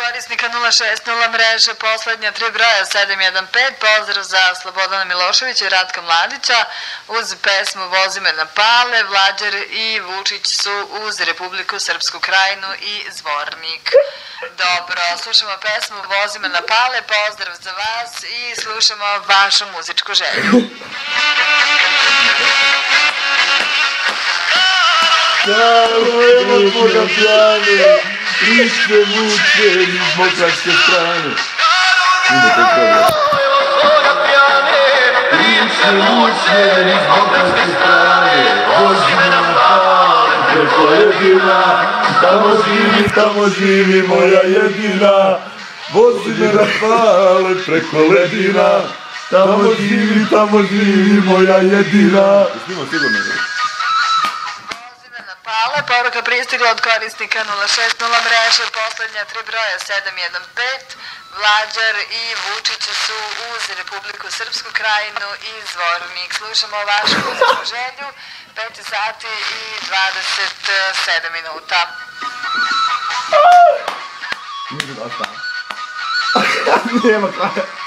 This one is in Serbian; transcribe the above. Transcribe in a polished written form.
korisnika 060 mreže, poslednja 3 broja 715, pozdrav za Slobodana Miloševića i Ratka Mladića, uz pesmu Vozi me na Pale, Vlađer i Vučić su uz Republiku Srpsku Krajinu i Zvornik. Dobro, slušamo pesmu Vozi me na Pale, pozdrav za vas i slušamo vašu muzičku želju. Stalo je od Boga pjane, prište muče iz demokratske strane. Prište muče iz demokratske strane, vozi me na Pale preko Ledina, tamo živi moja jedina. Vozi me na Pale preko Ledina, tamo živi moja jedina. Snimo sigurno da. Pale, poruka pristigla od korisnika 060 mreže, poslednja 3 broja 715, Vlađar i Vučić su uz Republiku Srpsku Krajinu i Zvornik. Slušamo vašu muzičku želju, 5 sati i 27 minuta. Nije dosta. Nema kraja.